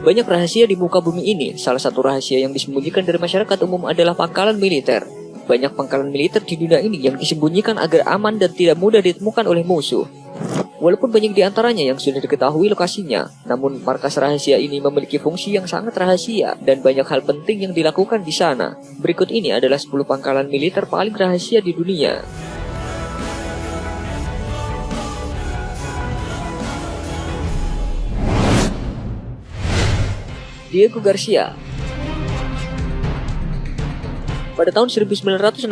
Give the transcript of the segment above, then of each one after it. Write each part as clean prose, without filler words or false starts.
Banyak rahasia di muka bumi ini. Salah satu rahasia yang disembunyikan dari masyarakat umum adalah pangkalan militer. Banyak pangkalan militer di dunia ini yang disembunyikan agar aman dan tidak mudah ditemukan oleh musuh. Walaupun banyak di antaranya yang sudah diketahui lokasinya, namun markas rahasia ini memiliki fungsi yang sangat rahasia dan banyak hal penting yang dilakukan di sana. Berikut ini adalah 10 pangkalan militer paling rahasia di dunia. Diego Garcia. Pada tahun 1965,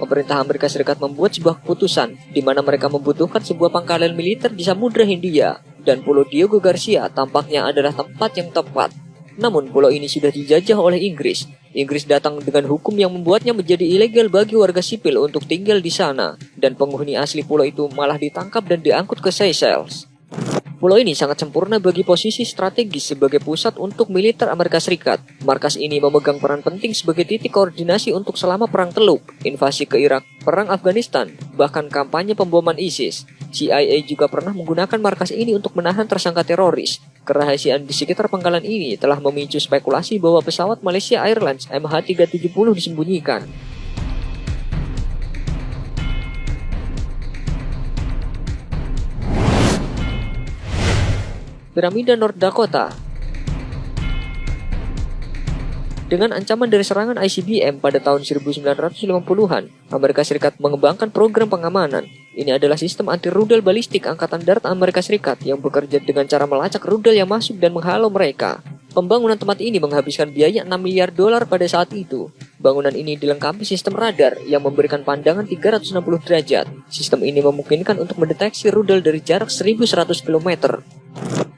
pemerintah Amerika Serikat membuat sebuah keputusan di mana mereka membutuhkan sebuah pangkalan militer di Samudra Hindia, dan Pulau Diego Garcia tampaknya adalah tempat yang tepat. Namun pulau ini sudah dijajah oleh Inggris. Inggris datang dengan hukum yang membuatnya menjadi ilegal bagi warga sipil untuk tinggal di sana, dan penghuni asli pulau itu malah ditangkap dan diangkut ke Seychelles. Pulau ini sangat sempurna bagi posisi strategis sebagai pusat untuk militer Amerika Serikat. Markas ini memegang peran penting sebagai titik koordinasi untuk selama Perang Teluk, invasi ke Irak, Perang Afghanistan, bahkan kampanye pemboman ISIS. CIA juga pernah menggunakan markas ini untuk menahan tersangka teroris. Kerahasiaan di sekitar pangkalan ini telah memicu spekulasi bahwa pesawat Malaysia Airlines MH370 disembunyikan. Piramida North Dakota. Dengan ancaman dari serangan ICBM pada tahun 1950-an, Amerika Serikat mengembangkan program pengamanan. Ini adalah sistem anti-rudal balistik Angkatan Darat Amerika Serikat yang bekerja dengan cara melacak rudal yang masuk dan menghalau mereka. Pembangunan tempat ini menghabiskan biaya $6 miliar pada saat itu. Bangunan ini dilengkapi sistem radar yang memberikan pandangan 360 derajat. Sistem ini memungkinkan untuk mendeteksi rudal dari jarak 1.100 km.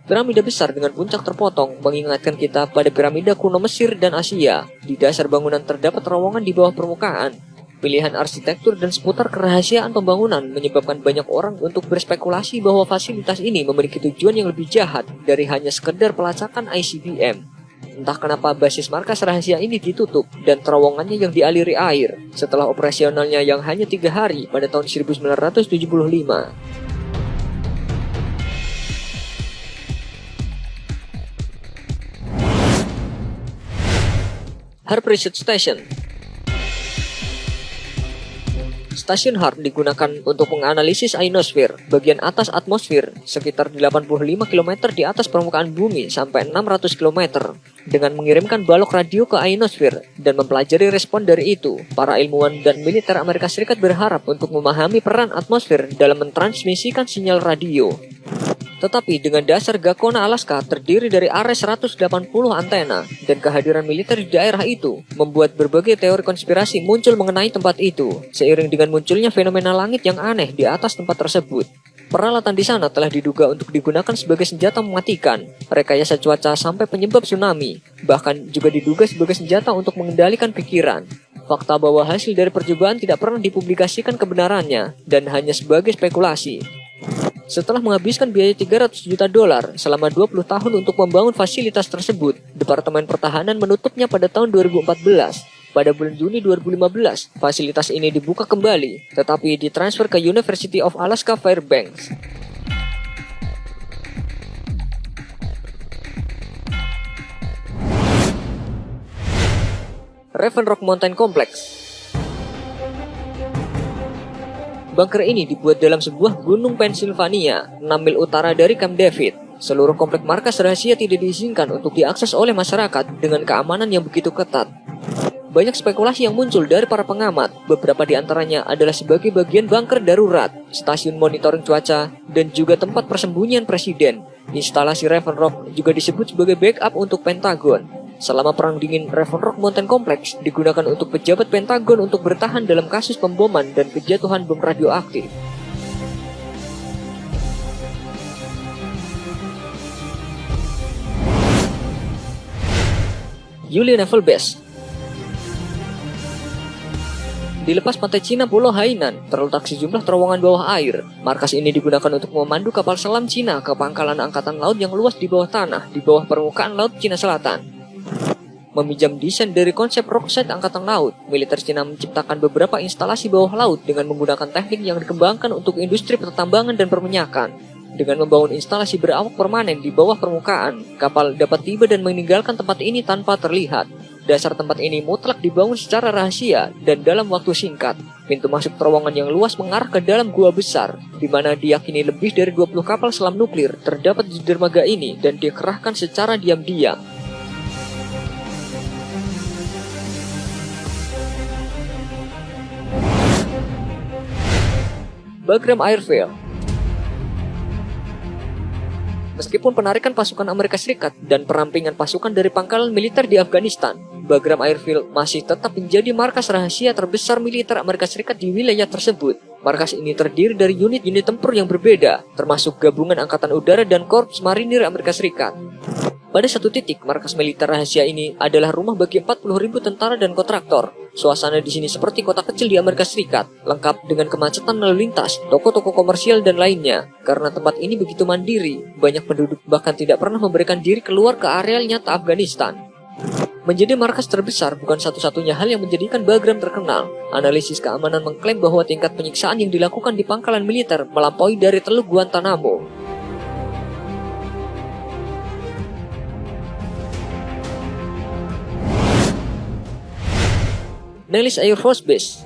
Piramida besar dengan puncak terpotong mengingatkan kita pada piramida kuno Mesir dan Asia. Di dasar bangunan terdapat terowongan di bawah permukaan. Pilihan arsitektur dan seputar kerahasiaan pembangunan menyebabkan banyak orang untuk berspekulasi bahwa fasilitas ini memiliki tujuan yang lebih jahat dari hanya sekedar pelacakan ICBM. Entah kenapa basis markas rahasia ini ditutup dan terowongannya yang dialiri air setelah operasionalnya yang hanya 3 hari pada tahun 1975. Hart Research Station. Stasiun Hart digunakan untuk menganalisis ionosfer, bagian atas atmosfer, sekitar 85 km di atas permukaan bumi sampai 600 km, dengan mengirimkan balok radio ke ionosfer dan mempelajari respon dari itu. Para ilmuwan dan militer Amerika Serikat berharap untuk memahami peran atmosfer dalam mentransmisikan sinyal radio. Tetapi dengan dasar Gakona, Alaska terdiri dari area 180 antena dan kehadiran militer di daerah itu membuat berbagai teori konspirasi muncul mengenai tempat itu, seiring dengan munculnya fenomena langit yang aneh di atas tempat tersebut. Peralatan di sana telah diduga untuk digunakan sebagai senjata mematikan, rekayasa cuaca sampai penyebab tsunami, bahkan juga diduga sebagai senjata untuk mengendalikan pikiran. Fakta bahwa hasil dari percobaan tidak pernah dipublikasikan kebenarannya dan hanya sebagai spekulasi. Setelah menghabiskan biaya $300 juta selama 20 tahun untuk membangun fasilitas tersebut, Departemen Pertahanan menutupnya pada tahun 2014. Pada bulan Juni 2015, fasilitas ini dibuka kembali, tetapi ditransfer ke University of Alaska Fairbanks. Raven Rock Mountain Complex. Bunker ini dibuat dalam sebuah gunung Pennsylvania, 6 mil utara dari Camp David. Seluruh komplek markas rahasia tidak diizinkan untuk diakses oleh masyarakat dengan keamanan yang begitu ketat. Banyak spekulasi yang muncul dari para pengamat, beberapa di antaranya adalah sebagai bagian bunker darurat, stasiun monitoring cuaca, dan juga tempat persembunyian presiden. Instalasi Raven Rock juga disebut sebagai backup untuk Pentagon. Selama Perang Dingin, Raven Rock Mountain Complex digunakan untuk pejabat Pentagon untuk bertahan dalam kasus pemboman dan kejatuhan bom radioaktif. Yuli Naval Base. Di lepas pantai Cina Pulau Hainan, terletak sejumlah terowongan bawah air. Markas ini digunakan untuk memandu kapal selam Cina ke pangkalan angkatan laut yang luas di bawah tanah, di bawah permukaan laut Cina Selatan. Meminjam desain dari konsep Rockside Angkatan Laut, militer Cina menciptakan beberapa instalasi bawah laut dengan menggunakan teknik yang dikembangkan untuk industri pertambangan dan perminyakan. Dengan membangun instalasi berawak permanen di bawah permukaan, kapal dapat tiba dan meninggalkan tempat ini tanpa terlihat. Dasar tempat ini mutlak dibangun secara rahasia dan dalam waktu singkat. Pintu masuk terowongan yang luas mengarah ke dalam gua besar, di mana diyakini lebih dari 20 kapal selam nuklir terdapat di dermaga ini dan dikerahkan secara diam-diam. Bagram Airfield. Meskipun penarikan pasukan Amerika Serikat dan perampingan pasukan dari pangkalan militer di Afghanistan, Bagram Airfield masih tetap menjadi markas rahasia terbesar militer Amerika Serikat di wilayah tersebut. Markas ini terdiri dari unit-unit tempur yang berbeda, termasuk gabungan Angkatan Udara dan Korps Marinir Amerika Serikat. Pada satu titik, markas militer rahasia ini adalah rumah bagi 40.000 tentara dan kontraktor. Suasana di sini seperti kota kecil di Amerika Serikat, lengkap dengan kemacetan lalu lintas, toko-toko komersial dan lainnya. Karena tempat ini begitu mandiri, banyak penduduk bahkan tidak pernah memberikan diri keluar ke area nyata Afghanistan. Menjadi markas terbesar bukan satu-satunya hal yang menjadikan Bagram terkenal. Analisis keamanan mengklaim bahwa tingkat penyiksaan yang dilakukan di pangkalan militer melampaui dari Teluk Guantanamo. Nellis Air Force Base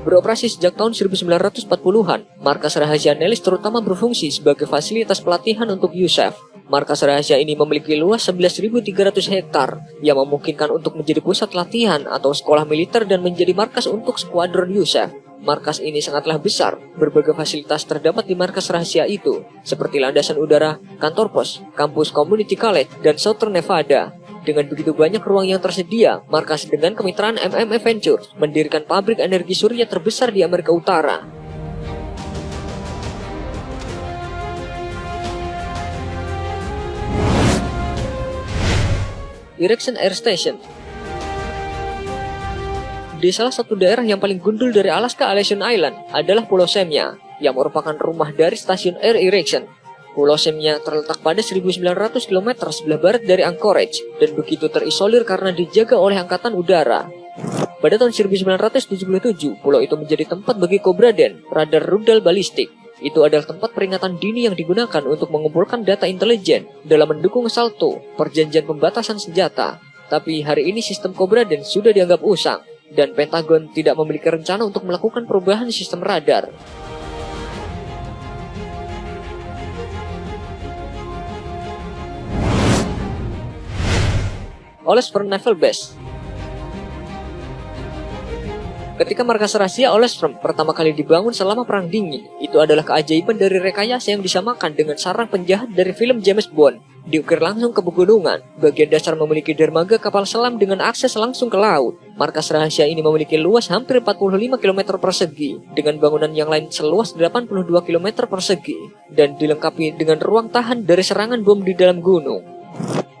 beroperasi sejak tahun 1940-an. Markas rahasia Nellis terutama berfungsi sebagai fasilitas pelatihan untuk USAF. Markas rahasia ini memiliki luas 11.300 hektar yang memungkinkan untuk menjadi pusat latihan atau sekolah militer dan menjadi markas untuk skuadron USAF. Markas ini sangatlah besar. Berbagai fasilitas terdapat di markas rahasia itu, seperti landasan udara, kantor pos, kampus Community College, dan Southern Nevada. Dengan begitu banyak ruang yang tersedia, markas dengan kemitraan MMF Ventures mendirikan pabrik energi surya terbesar di Amerika Utara. Erection Air Station. Di salah satu daerah yang paling gundul dari Alaska Aleutian Island adalah Pulau Semia, yang merupakan rumah dari stasiun Air Erection. Pulau Semia terletak pada 1.900 km sebelah barat dari Anchorage dan begitu terisolir karena dijaga oleh Angkatan Udara. Pada tahun 1977, pulau itu menjadi tempat bagi Cobra Den, radar rudal balistik. Itu adalah tempat peringatan dini yang digunakan untuk mengumpulkan data intelijen dalam mendukung SALTO, perjanjian pembatasan senjata. Tapi hari ini sistem Cobra Den sudah dianggap usang, dan Pentagon tidak memiliki rencana untuk melakukan perubahan sistem radar. Olesford Naval Base. Ketika markas rahasia Olesford pertama kali dibangun selama Perang Dingin, itu adalah keajaiban dari rekayasa yang disamakan dengan sarang penjahat dari film James Bond. Diukir langsung ke pegunungan, bagian dasar memiliki dermaga kapal selam dengan akses langsung ke laut. Markas rahasia ini memiliki luas hampir 45 km persegi, dengan bangunan yang lain seluas 82 km persegi, dan dilengkapi dengan ruang tahan dari serangan bom di dalam gunung.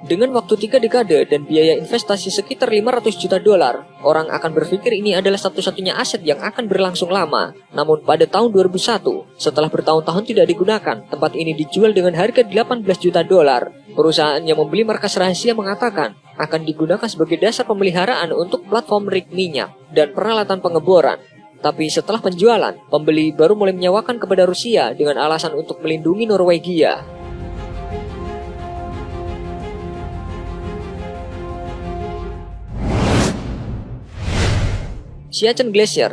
Dengan waktu 3 dekade dan biaya investasi sekitar $500 juta, orang akan berpikir ini adalah satu-satunya aset yang akan berlangsung lama. Namun pada tahun 2001, setelah bertahun-tahun tidak digunakan, tempat ini dijual dengan harga $18 juta. Perusahaan yang membeli markas rahasia mengatakan akan digunakan sebagai dasar pemeliharaan untuk platform rig minyak dan peralatan pengeboran. Tapi setelah penjualan, pembeli baru mulai menyewakan kepada Rusia dengan alasan untuk melindungi Norwegia. Siachen Glacier.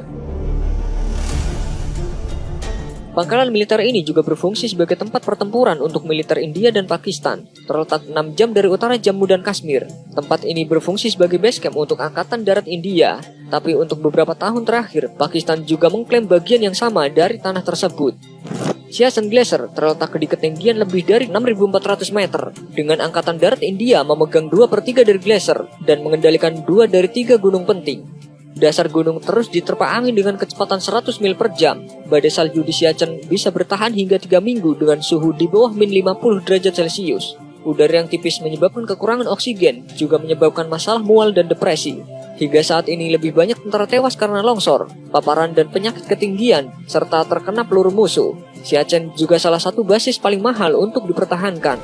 Pangkalan militer ini juga berfungsi sebagai tempat pertempuran untuk militer India dan Pakistan. Terletak 6 jam dari utara Jammu dan Kashmir. Tempat ini berfungsi sebagai base camp untuk Angkatan Darat India. Tapi untuk beberapa tahun terakhir, Pakistan juga mengklaim bagian yang sama dari tanah tersebut. Siachen Glacier terletak di ketinggian lebih dari 6.400 meter. Dengan Angkatan Darat India memegang 2/3 dari glacier dan mengendalikan 2 dari 3 gunung penting. Dasar gunung terus diterpa angin dengan kecepatan 100 mil per jam. Badai salju di Siachen bisa bertahan hingga 3 minggu dengan suhu di bawah min 50 derajat Celcius. Udara yang tipis menyebabkan kekurangan oksigen, juga menyebabkan masalah mual dan depresi. Hingga saat ini lebih banyak tentara tewas karena longsor, paparan dan penyakit ketinggian, serta terkena peluru musuh. Siachen juga salah satu basis paling mahal untuk dipertahankan.